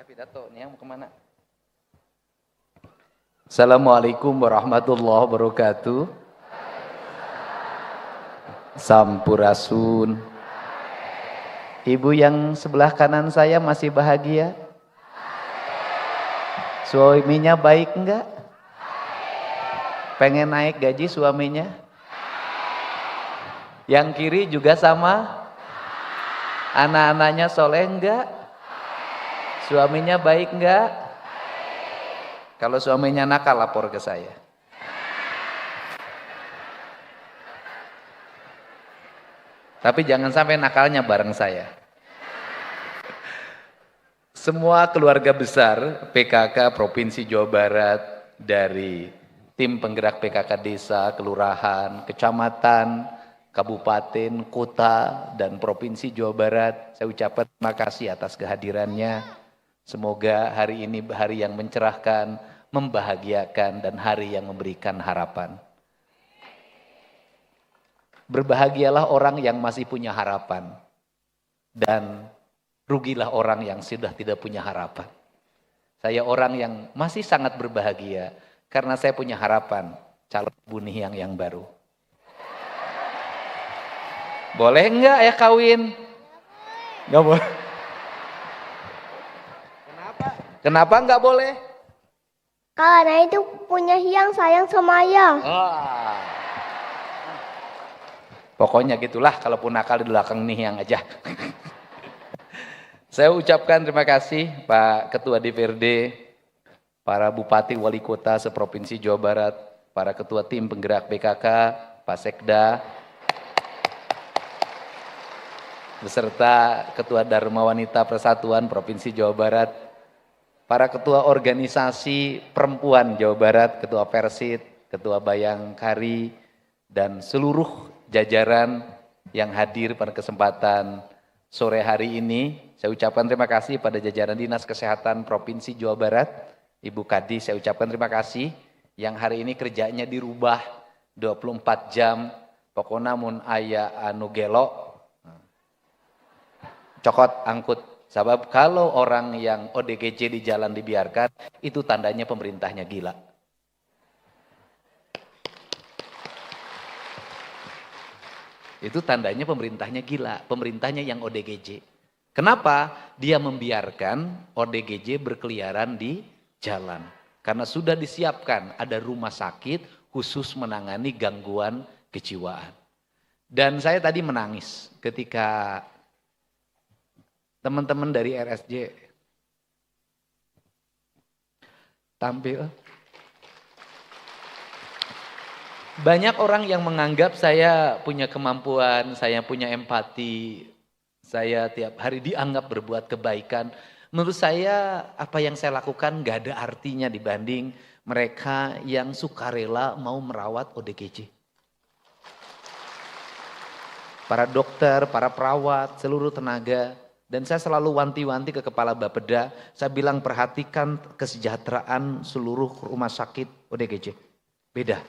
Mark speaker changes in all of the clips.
Speaker 1: Pidato nih mau kemana? Assalamualaikum warahmatullahi wabarakatuh. Sampurasun. Ibu yang sebelah kanan saya masih bahagia? Suaminya baik enggak? Pengen naik gaji suaminya? Yang kiri juga sama? Anak-anaknya soleh enggak? Suaminya baik enggak? Kalau suaminya nakal lapor ke saya. Tapi jangan sampai nakalnya bareng saya. Semua keluarga besar PKK Provinsi Jawa Barat, dari tim penggerak PKK desa, kelurahan, kecamatan, kabupaten, kota, dan Provinsi Jawa Barat, saya ucapkan terima kasih atas kehadirannya. Semoga hari ini hari yang mencerahkan, membahagiakan, dan hari yang memberikan harapan. Berbahagialah orang yang masih punya harapan, dan rugilah orang yang sudah tidak punya harapan. Saya orang yang masih sangat berbahagia, karena saya punya harapan, calon ibu Nihiang yang baru. Boleh enggak ya kawin? Enggak boleh. Kenapa enggak boleh?
Speaker 2: Karena itu punya Hyang sayang sama ayah.
Speaker 1: Pokoknya gitulah, kalaupun nakal di belakang Nihiang aja. Saya ucapkan terima kasih Pak Ketua DPRD, para Bupati Wali Kota seprovinsi Jawa Barat, para Ketua Tim Penggerak PKK, Pak Sekda, beserta Ketua Dharma Wanita Persatuan Provinsi Jawa Barat, para Ketua Organisasi Perempuan Jawa Barat, Ketua Persit, Ketua Bayangkari, dan seluruh jajaran yang hadir pada kesempatan sore hari ini. Saya ucapkan terima kasih pada jajaran Dinas Kesehatan Provinsi Jawa Barat, Ibu Kadi, saya ucapkan terima kasih yang hari ini kerjanya dirubah 24 jam, pokoknya mun aya anu gelo, cokot angkut. Sebab kalau orang yang ODGJ di jalan dibiarkan, itu tandanya pemerintahnya gila. Itu tandanya pemerintahnya gila, pemerintahnya yang ODGJ. Kenapa? Dia membiarkan ODGJ berkeliaran di jalan. Karena sudah disiapkan, ada rumah sakit khusus menangani gangguan kejiwaan. Dan saya tadi menangis ketika teman-teman dari RSJ tampil. Banyak orang yang menganggap saya punya kemampuan, saya punya empati, saya tiap hari dianggap berbuat kebaikan. Menurut saya apa yang saya lakukan gak ada artinya dibanding mereka yang sukarela mau merawat ODGJ. Para dokter, para perawat, seluruh tenaga. Dan saya selalu wanti-wanti ke Kepala Bapeda, saya bilang perhatikan kesejahteraan seluruh rumah sakit ODGJ. Beda.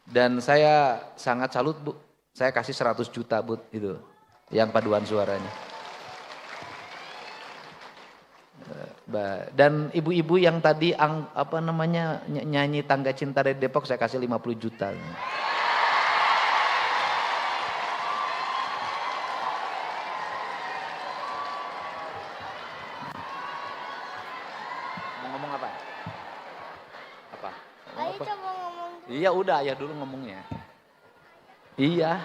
Speaker 1: Dan saya sangat salut Bu, saya kasih 100 juta Bu itu, yang paduan suaranya. Dan ibu-ibu yang tadi nyanyi Tangga Cinta dari Depok, saya kasih 50 juta. Iya udah, ayah dulu ngomongnya. Iya.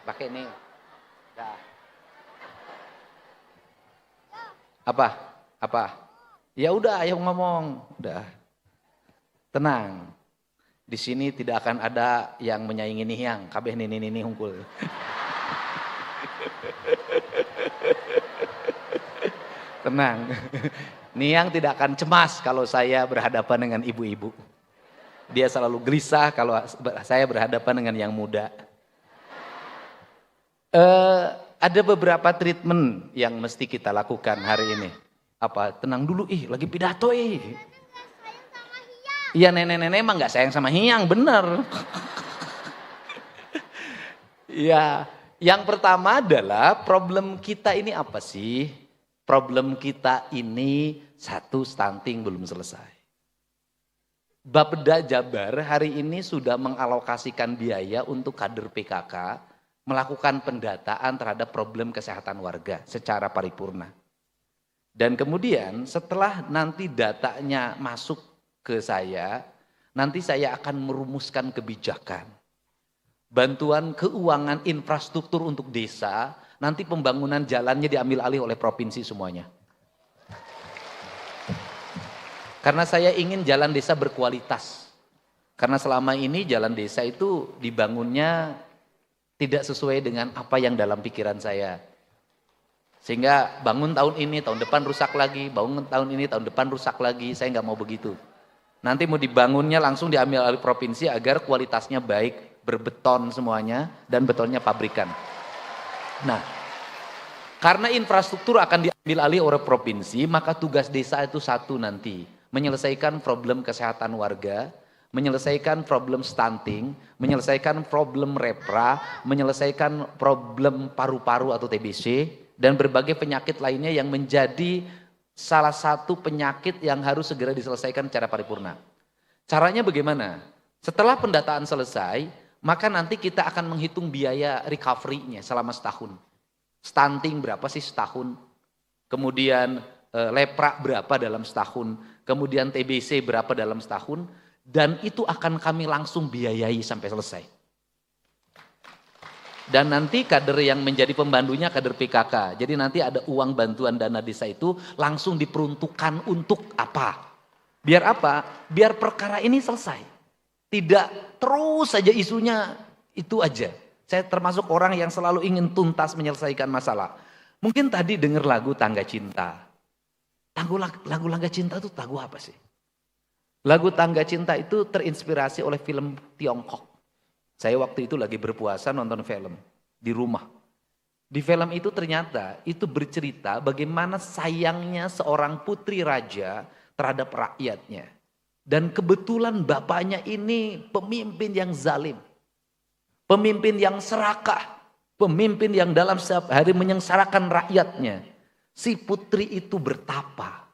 Speaker 1: Pakai nih. Dah. Apa? Ya udah, ayah ngomong. Udah. Tenang. Di sini tidak akan ada yang menyaingi Nihiang. Kabeh nini hungkul. Tenang. Nihiang tidak akan cemas kalau saya berhadapan dengan ibu-ibu. Dia selalu gelisah kalau saya berhadapan dengan yang muda. Ada beberapa treatment yang mesti kita lakukan hari ini. Tenang dulu, lagi pidato Iya, nenek-nenek emang gak sayang sama Hyang, bener. Ya, yang pertama adalah problem kita ini apa sih? problem kita ini satu, stunting belum selesai. Bapeda Jabar hari ini sudah mengalokasikan biaya untuk kader PKK melakukan pendataan terhadap problem kesehatan warga secara paripurna. Dan kemudian setelah nanti datanya masuk ke saya, nanti saya akan merumuskan kebijakan. Bantuan keuangan infrastruktur untuk desa, nanti pembangunan jalannya diambil alih oleh provinsi semuanya. Karena saya ingin jalan desa berkualitas. Karena selama ini jalan desa itu dibangunnya tidak sesuai dengan apa yang dalam pikiran saya. Sehingga bangun tahun ini, tahun depan rusak lagi, bangun tahun ini, tahun depan rusak lagi. Saya nggak mau begitu. Nanti mau dibangunnya langsung diambil alih provinsi agar kualitasnya baik, berbeton semuanya, dan betonnya pabrikan. Nah, karena infrastruktur akan diambil alih oleh provinsi, maka tugas desa itu satu nanti. Menyelesaikan problem kesehatan warga, menyelesaikan problem stunting, menyelesaikan problem repra, menyelesaikan problem paru-paru atau TBC, dan berbagai penyakit lainnya yang menjadi salah satu penyakit yang harus segera diselesaikan secara paripurna. Caranya bagaimana? Setelah pendataan selesai, maka nanti kita akan menghitung biaya recovery-nya selama setahun. Stunting berapa sih setahun? Kemudian lepra berapa dalam setahun? Kemudian TBC berapa dalam setahun? Dan itu akan kami langsung biayai sampai selesai. Dan nanti kader yang menjadi pembantunya kader PKK. Jadi nanti ada uang bantuan dana desa itu langsung diperuntukkan untuk apa? Biar apa? Biar perkara ini selesai. Tidak terus saja isunya itu aja. Saya termasuk orang yang selalu ingin tuntas menyelesaikan masalah. Mungkin tadi dengar lagu Tangga Cinta. Lagu Tangga Cinta itu lagu apa sih? Lagu Tangga Cinta itu terinspirasi oleh film Tiongkok. Saya waktu itu lagi berpuasa nonton film di rumah. Di film itu ternyata itu bercerita bagaimana sayangnya seorang putri raja terhadap rakyatnya. Dan kebetulan bapaknya ini pemimpin yang zalim. Pemimpin yang serakah. Pemimpin yang dalam setiap hari menyengsarakan rakyatnya. Si putri itu bertapa.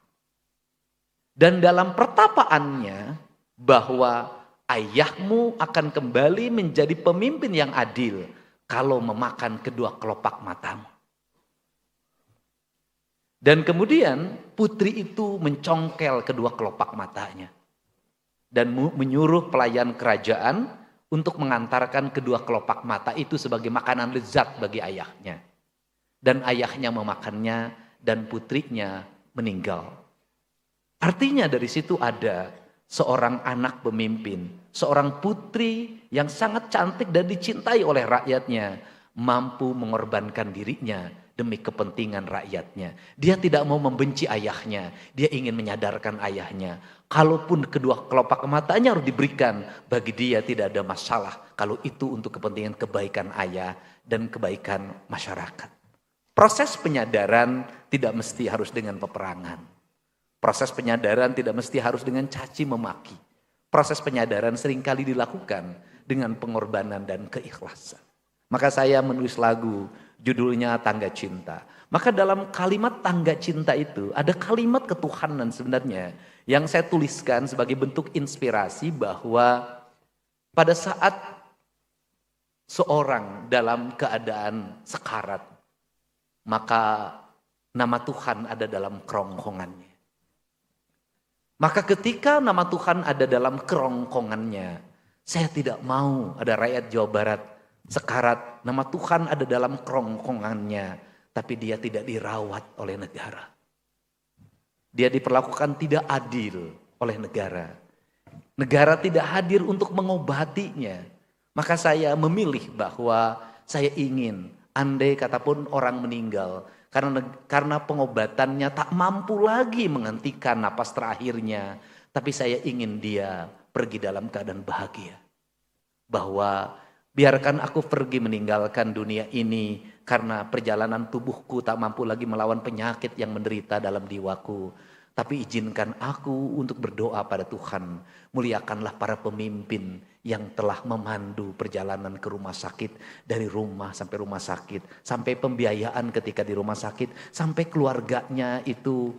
Speaker 1: Dan dalam pertapaannya bahwa ayahmu akan kembali menjadi pemimpin yang adil kalau memakan kedua kelopak matamu. Dan kemudian putri itu mencongkel kedua kelopak matanya. Dan menyuruh pelayan kerajaan untuk mengantarkan kedua kelopak mata itu sebagai makanan lezat bagi ayahnya. Dan ayahnya memakannya dan putrinya meninggal. Artinya dari situ ada seorang anak pemimpin, seorang putri yang sangat cantik dan dicintai oleh rakyatnya, mampu mengorbankan dirinya demi kepentingan rakyatnya. Dia tidak mau membenci ayahnya, dia ingin menyadarkan ayahnya. Kalaupun kedua kelopak matanya harus diberikan, bagi dia tidak ada masalah kalau itu untuk kepentingan kebaikan ayah dan kebaikan masyarakat. Proses penyadaran tidak mesti harus dengan peperangan. Proses penyadaran tidak mesti harus dengan caci memaki. Proses penyadaran seringkali dilakukan dengan pengorbanan dan keikhlasan. Maka saya menulis lagu judulnya Tangga Cinta. Maka dalam kalimat tangga cinta itu ada kalimat ketuhanan sebenarnya yang saya tuliskan sebagai bentuk inspirasi bahwa pada saat seorang dalam keadaan sekarat, maka nama Tuhan ada dalam kerongkongannya. Maka ketika nama Tuhan ada dalam kerongkongannya, saya tidak mau ada rakyat Jawa Barat sekarat, nama Tuhan ada dalam kerongkongannya, tapi dia tidak dirawat oleh negara. Dia diperlakukan tidak adil oleh negara. Negara tidak hadir untuk mengobatinya. Maka saya memilih bahwa saya ingin, andai katapun orang meninggal, karena pengobatannya tak mampu lagi menghentikan napas terakhirnya. Tapi saya ingin dia pergi dalam keadaan bahagia. Bahwa biarkan aku pergi meninggalkan dunia ini karena perjalanan tubuhku tak mampu lagi melawan penyakit yang menderita dalam jiwaku. Tapi izinkan aku untuk berdoa pada Tuhan. Muliakanlah para pemimpin yang telah memandu perjalanan ke rumah sakit. Dari rumah sampai rumah sakit. Sampai pembiayaan ketika di rumah sakit. Sampai keluarganya itu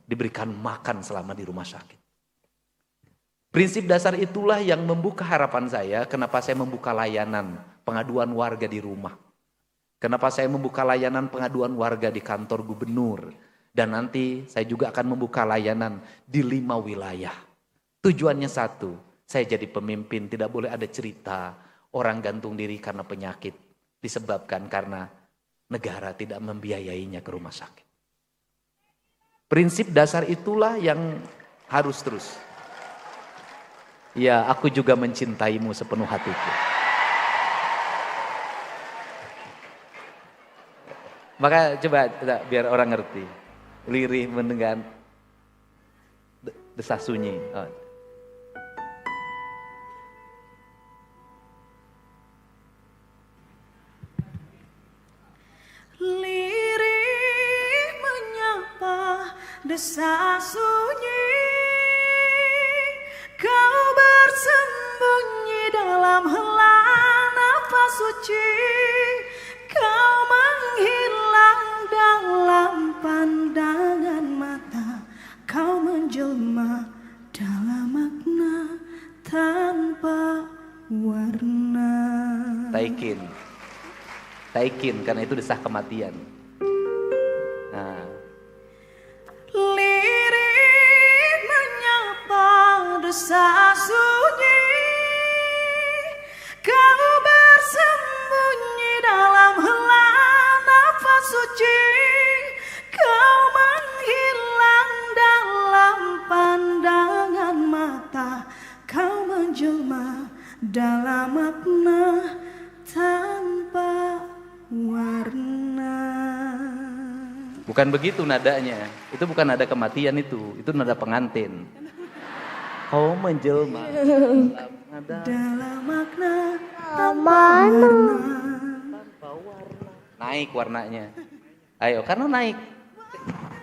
Speaker 1: diberikan makan selama di rumah sakit. Prinsip dasar itulah yang membuka harapan saya. Kenapa saya membuka layanan pengaduan warga di rumah. Kenapa saya membuka layanan pengaduan warga di kantor gubernur. Dan nanti saya juga akan membuka layanan di 5 wilayah. Tujuannya satu, saya jadi pemimpin, tidak boleh ada cerita orang gantung diri karena penyakit. Disebabkan karena negara tidak membiayainya ke rumah sakit. Prinsip dasar itulah yang harus terus. Ya, aku juga mencintaimu sepenuh hatiku. Maka coba biar orang ngerti. Lirih mendengar desah sunyi. Oh.
Speaker 3: Lirih menyapa desah sunyi, kau bersembunyi dalam helaan nafas suci, kau menghilang dalam pandangan mata, kau menjelma dalam makna tanpa warna.
Speaker 1: Taikin karena itu desah kematian. Nah.
Speaker 3: Lirih menyapa desah sunyi, kau bersembunyi dalam helaan nafas suci, kau menghilang dalam pandangan mata, kau menjelma dalam makna tanpa warna.
Speaker 1: Bukan begitu nadanya. Itu bukan nada kematian itu nada pengantin. Kau menjelma
Speaker 3: dalam makna
Speaker 2: Tanpa
Speaker 1: tanpa warna. Naik warnanya. Ayo, karena naik.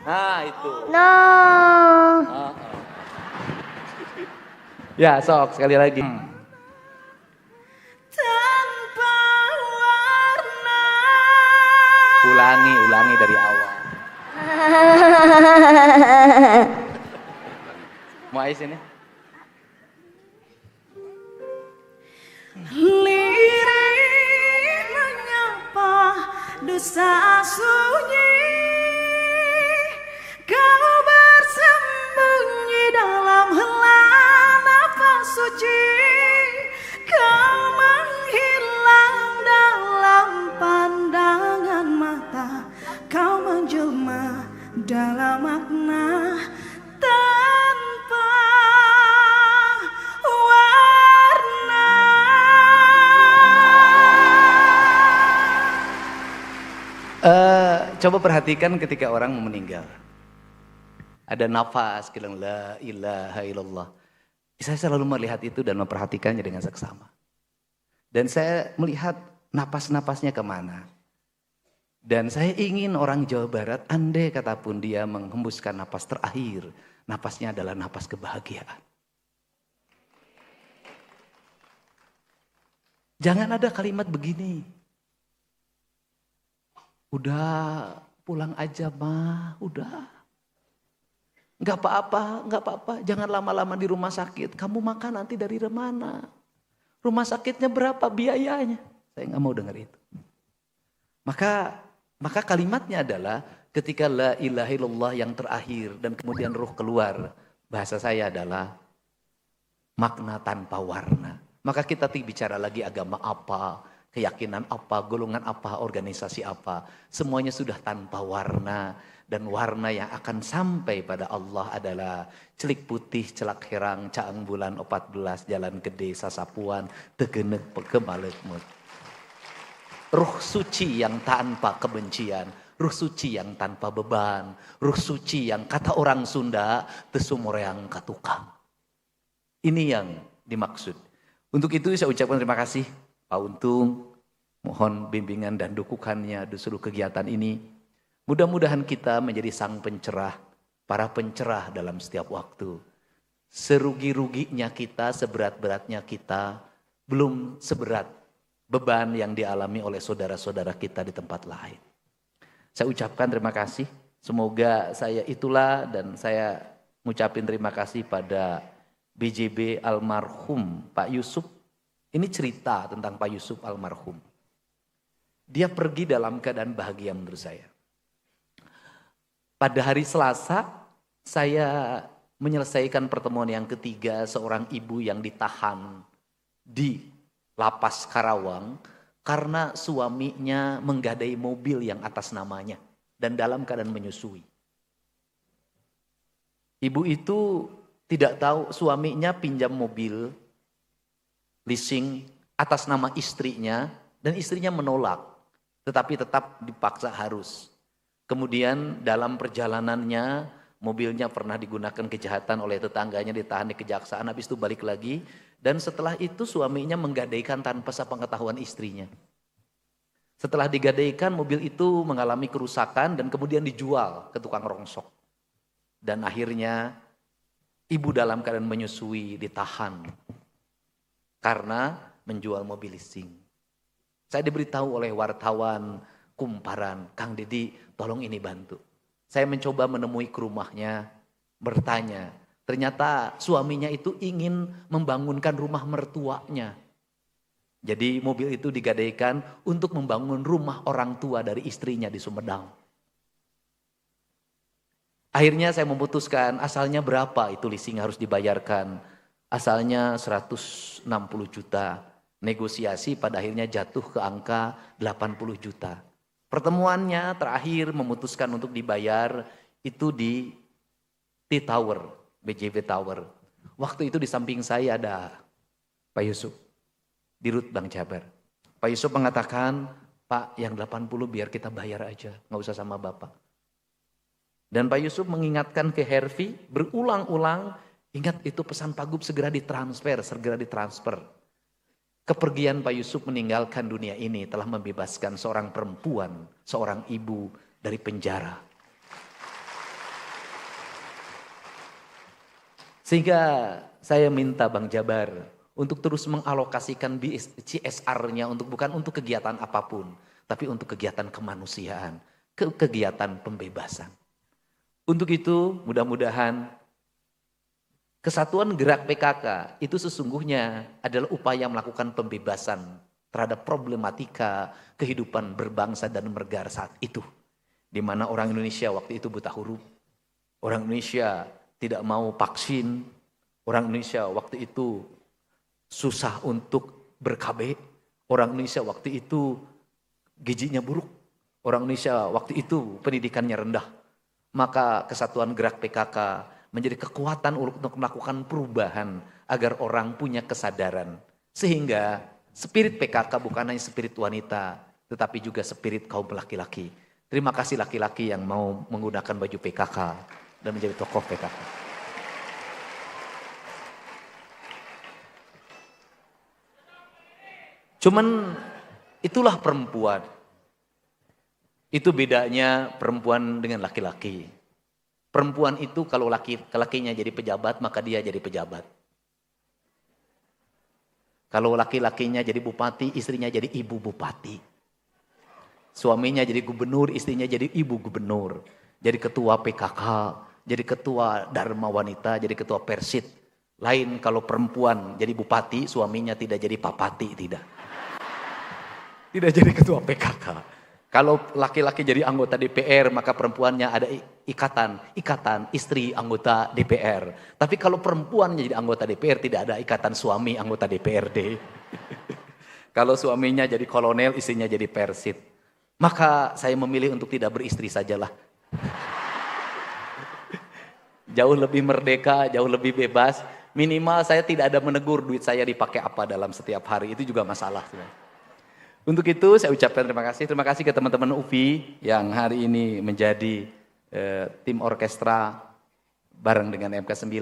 Speaker 1: Nah, itu.
Speaker 2: Nah,
Speaker 1: Ya, sok sekali lagi.
Speaker 3: tanpa warna.
Speaker 1: Ulangi dari awal. Mau Ais ini?
Speaker 3: Lirih menyapa desah sunyi, kau bersembunyi dalam helaan nafas suci, kau menghilang dalam pandangan mata, kau menjelma dalam makna tanpa warna.
Speaker 1: Coba perhatikan ketika orang meninggal. Ada nafas, bilang la ilaha illallah. Saya selalu melihat itu dan memperhatikannya dengan seksama. Dan saya melihat napas-napasnya kemana. Dan saya ingin orang Jawa Barat, andai katapun dia menghembuskan napas terakhir, napasnya adalah napas kebahagiaan. Jangan ada kalimat begini. Udah pulang aja mah, udah. Enggak apa-apa, jangan lama-lama di rumah sakit. Kamu makan nanti dari mana? Rumah sakitnya berapa biayanya? Saya nggak mau dengar itu. Maka kalimatnya adalah ketika la ilaha illallah yang terakhir dan kemudian ruh keluar. Bahasa saya adalah makna tanpa warna. Maka kita bicara lagi agama apa, keyakinan apa, golongan apa, organisasi apa. Semuanya sudah tanpa warna. Dan warna yang akan sampai pada Allah adalah celik putih, celak herang, caang bulan 14, jalan gede, sasapuan, tegenek, kemalekmut. Ruh suci yang tanpa kebencian, ruh suci yang tanpa beban, ruh suci yang kata orang Sunda, tesumoreang katukang. Ini yang dimaksud. Untuk itu saya ucapkan terima kasih Pak Untung, mohon bimbingan dan dukungannya di seluruh kegiatan ini. Mudah-mudahan kita menjadi sang pencerah para pencerah dalam setiap waktu. Serugi-ruginya kita, seberat-beratnya kita, belum seberat beban yang dialami oleh saudara-saudara kita di tempat lain. Saya ucapkan terima kasih. Semoga saya itulah, dan saya ngucapin terima kasih pada BJB almarhum Pak Yusuf. Ini cerita tentang Pak Yusuf almarhum. Dia pergi dalam keadaan bahagia menurut saya. Pada hari Selasa, saya menyelesaikan pertemuan yang ketiga seorang ibu yang ditahan di Lapas Karawang karena suaminya menggadai mobil yang atas namanya dan dalam keadaan menyusui. Ibu itu tidak tahu suaminya pinjam mobil leasing atas nama istrinya dan istrinya menolak, tetapi tetap dipaksa harus. Kemudian dalam perjalanannya mobilnya pernah digunakan kejahatan oleh tetangganya, ditahan di kejaksaan, habis itu balik lagi. Dan setelah itu suaminya menggadaikan tanpa sepengetahuan istrinya. Setelah digadaikan mobil itu mengalami kerusakan dan kemudian dijual ke tukang rongsok. Dan akhirnya ibu dalam keadaan menyusui ditahan karena menjual mobil leasing. Saya diberitahu oleh wartawan Kumparan, Kang Dedi tolong ini bantu. Saya mencoba menemui ke rumahnya, bertanya. Ternyata suaminya itu ingin membangunkan rumah mertuanya. Jadi mobil itu digadaikan untuk membangun rumah orang tua dari istrinya di Sumedang. Akhirnya saya memutuskan asalnya berapa itu leasing harus dibayarkan. Asalnya 160 juta. Negosiasi pada akhirnya jatuh ke angka 80 juta. Pertemuannya terakhir memutuskan untuk dibayar itu di T-Tower, BJB Tower. Waktu itu di samping saya ada Pak Yusuf, Dirut Bank Jabar. Pak Yusuf mengatakan, Pak yang 80 biar kita bayar aja, nggak usah sama Bapak. Dan Pak Yusuf mengingatkan ke Hervi berulang-ulang, ingat itu pesan Pak Gub segera ditransfer. Kepergian Pak Yusuf meninggalkan dunia ini telah membebaskan seorang perempuan, seorang ibu dari penjara. Sehingga saya minta Bang Jabar untuk terus mengalokasikan CSR-nya bukan untuk kegiatan apapun, tapi untuk kegiatan kemanusiaan, kegiatan pembebasan. Untuk itu mudah-mudahan Kesatuan Gerak PKK itu sesungguhnya adalah upaya melakukan pembebasan terhadap problematika kehidupan berbangsa dan bernegara saat itu. Di mana orang Indonesia waktu itu buta huruf, orang Indonesia tidak mau vaksin, orang Indonesia waktu itu susah untuk ber-KB, orang Indonesia waktu itu gizinya buruk, orang Indonesia waktu itu pendidikannya rendah. Maka Kesatuan Gerak PKK menjadi kekuatan untuk melakukan perubahan agar orang punya kesadaran. Sehingga spirit PKK bukan hanya spirit wanita, tetapi juga spirit kaum laki-laki. Terima kasih laki-laki yang mau menggunakan baju PKK dan menjadi tokoh PKK. Cuman itulah perempuan. Itu bedanya perempuan dengan laki-laki. Perempuan itu kalau laki-lakinya jadi pejabat, maka dia jadi pejabat. Kalau laki-lakinya jadi bupati, istrinya jadi ibu bupati. Suaminya jadi gubernur, istrinya jadi ibu gubernur. Jadi ketua PKK, jadi ketua Dharma Wanita, jadi ketua Persit. Lain kalau perempuan jadi bupati, suaminya tidak jadi papati, tidak. Tidak jadi ketua PKK. Kalau laki-laki jadi anggota DPR, maka perempuannya ada ikatan istri anggota DPR. Tapi kalau perempuannya jadi anggota DPR, tidak ada ikatan suami anggota DPRD. Kalau suaminya jadi kolonel, istrinya jadi persit. Maka saya memilih untuk tidak beristri sajalah. Jauh lebih merdeka, jauh lebih bebas. Minimal saya tidak ada menegur duit saya dipakai apa dalam setiap hari. Itu juga masalah. Untuk itu saya ucapkan terima kasih. Terima kasih ke teman-teman UPI yang hari ini menjadi tim orkestra bareng dengan MK9.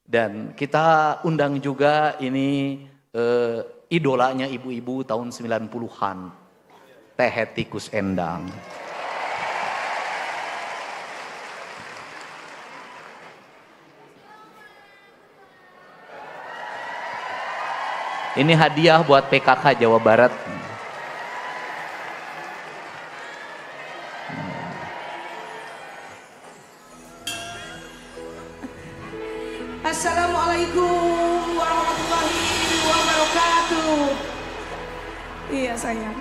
Speaker 1: Dan kita undang juga ini idolanya ibu-ibu tahun 90-an. Teh Tikus Endang. Ini hadiah buat PKK Jawa Barat.
Speaker 3: Assalamualaikum warahmatullahi wabarakatuh. Iya sayang.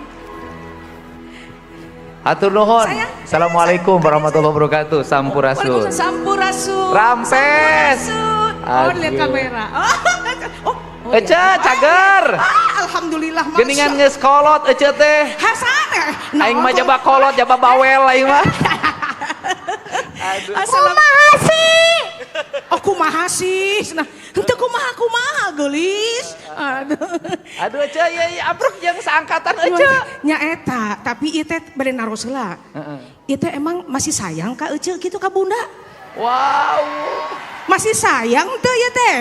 Speaker 1: Hatur nuhun.
Speaker 3: Sayang.
Speaker 1: Assalamualaikum warahmatullahi wabarakatuh. Sampurasun.
Speaker 3: Sampurasun.
Speaker 1: Rampes.
Speaker 3: Oh, lihat kamera. Oh,
Speaker 1: Ece cager.
Speaker 3: Alhamdulillah.
Speaker 1: Geningan geus kolot ece teh.
Speaker 3: Hasane.
Speaker 1: Aing mah jaba kolot, jaba bawel aing mah.
Speaker 3: Assalamualaikum. Oh kumaha sih? Nah, henteu kumaha geulis.
Speaker 1: Aduh ece ya abruk yang seangkatan ece.
Speaker 3: Nya eta, tapi ieu teh bade naros heula. Ieu teh emang masih sayang ka Ece kitu ka Bunda?
Speaker 1: Wow.
Speaker 3: Masih sayang teu ieu teh?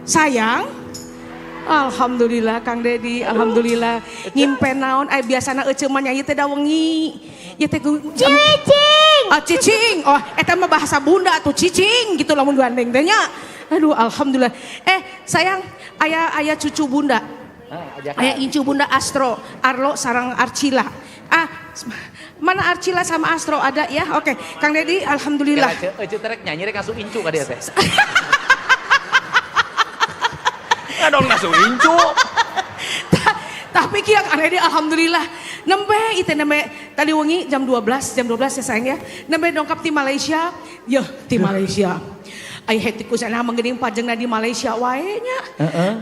Speaker 3: Sayang? Alhamdulillah Kang Dedi, alhamdulillah. Nyimpen naon ai biasana Ece mah nyanyi teh da wengi. Ieu teh
Speaker 2: Cicing.
Speaker 3: ah cicing. Oh, eta mah bahasa Bunda tuh cicing gitu lamun gandeng teh nya. Aduh alhamdulillah. Sayang, aya cucu Bunda. Aya incu Bunda Astro, Arlo sarang Arcila. Mana Arcila sama Astro ada ya? Oke, Kang Dedi alhamdulillah.
Speaker 1: Ece terek nyanyi rek ngasuh incu ka dia teh. Dong ngasuh incu.
Speaker 3: Tapi kia Kang Dedi alhamdulillah nembe itu nembe tadi wengi jam 12 ya sayang ya. Nembe dongkap di Malaysia. Yo di Malaysia. Ai hetiku sana mangeuning pajengna di Malaysia wae nya.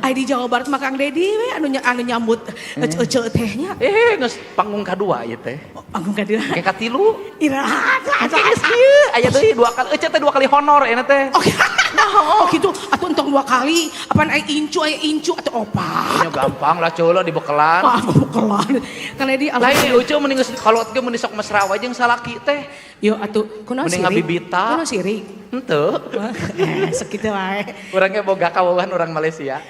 Speaker 3: Ai di Jawa Barat mah Kang Dedi we anu nyambut ece teh nya.
Speaker 1: Geus panggung kadua ieu teh.
Speaker 3: Panggung kadua.
Speaker 1: Ke katilu.
Speaker 3: Iraha.
Speaker 1: Geus ieu aya deui dua kali ece teh 2 kali honor eta teh.
Speaker 3: Oke. Oh gitu, atuh entong 2 kali. Apaan aya incu atuh opat.
Speaker 1: Nya gampang lah ceula dibekelan.
Speaker 3: Bekelan. Kang Dedi
Speaker 1: Lain ece mending geus kolot ge mending sok mesra wae jeung salaki teh.
Speaker 3: Yo atuh kunaon
Speaker 1: mending
Speaker 3: sirik?
Speaker 1: ngabibita.
Speaker 3: Kunaon sirik?
Speaker 1: Henteu.
Speaker 3: Sekitu wae.
Speaker 1: Urang ge boga kawawan orang Malaysia.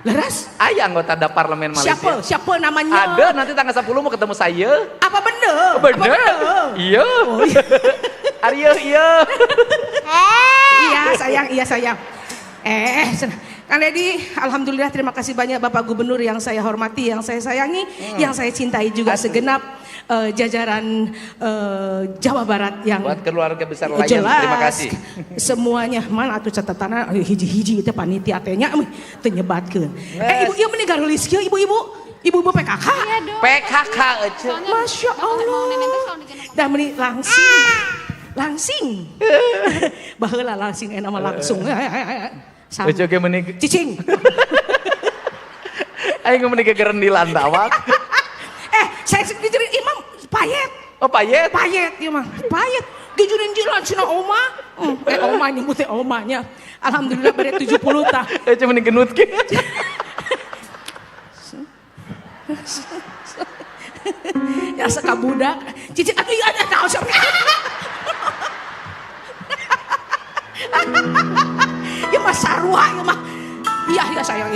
Speaker 3: Leras?
Speaker 1: Aya anggota parlemen Malaysia.
Speaker 3: Siapa namanya?
Speaker 1: Ada nanti tanggal 10 mau ketemu saya.
Speaker 3: Apa bener?
Speaker 1: Bener. Iya.
Speaker 3: Oh, iya.
Speaker 1: Aryo iya.
Speaker 3: Iya sayang. Kang Dedi, alhamdulillah terima kasih banyak Bapak Gubernur yang saya hormati, yang saya sayangi, yang saya cintai juga segenap jajaran Jawa Barat yang
Speaker 1: buat keluarga besar layan.
Speaker 3: Jelas,
Speaker 1: terima kasih.
Speaker 3: Semuanya mana atuh catatanna hiji-hiji itu panitia teh nya teu nyebatkeun. Ibu ieu meni garulis kieu ibu-ibu PKK.
Speaker 2: Iya dong.
Speaker 1: PKK ece.
Speaker 3: Masya Allah. Dah meni langsing. Baheula langsing nama langsung.
Speaker 1: Ece ge meni
Speaker 3: cicing.
Speaker 1: Aing meni gegerendilan tawak.
Speaker 3: Saya dijerit imam payet.
Speaker 1: Oh payet?
Speaker 3: Payet ya mah, payet. Dijurin-jurin cina oma. Oma nyebut teh omanya. Alhamdulillah bade 70 tah.
Speaker 1: Ece meni genut ge.
Speaker 3: Ya sekabudak. Cicing atuh ieu ada tahu siapa. Ya mah sarua ya mah. Iya sayang.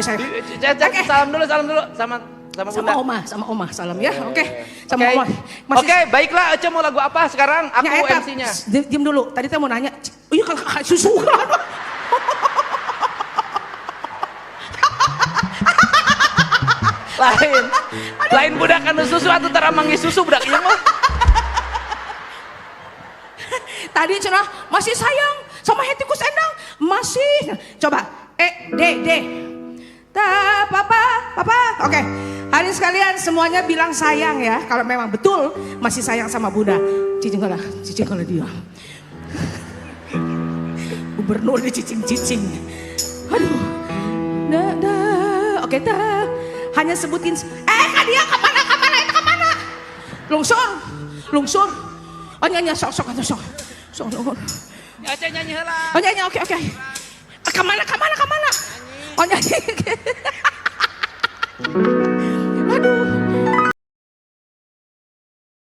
Speaker 1: Cek salam dulu sama Bunda.
Speaker 3: Sama oma salam ya. Oke. Sama
Speaker 1: Oke.
Speaker 3: oma.
Speaker 1: Oke, baiklah Ece mau lagu apa sekarang? Aku
Speaker 3: Eta,
Speaker 1: MC-nya.
Speaker 3: Diam dulu. Tadi teh mau nanya. Iya kakak susu.
Speaker 1: Lain budak anu susu atuh tara manggih susu budak ieu mah.
Speaker 3: Tadi cenah masih sayang sama hetikus endang. Masih. Coba. De. Papa. Oke. Hari sekalian semuanya bilang sayang ya. Kalau memang betul masih sayang sama Bunda. Cicing kalau dia. Gubernur dicicing. Aduh. Oke dah. Hanya sebutin. Dia kemana? Lungsur. Oh nyanyi sok.
Speaker 1: Ece nyanyi heula.
Speaker 3: Oh nyanyi oke. Kemana? Oh nyanyi.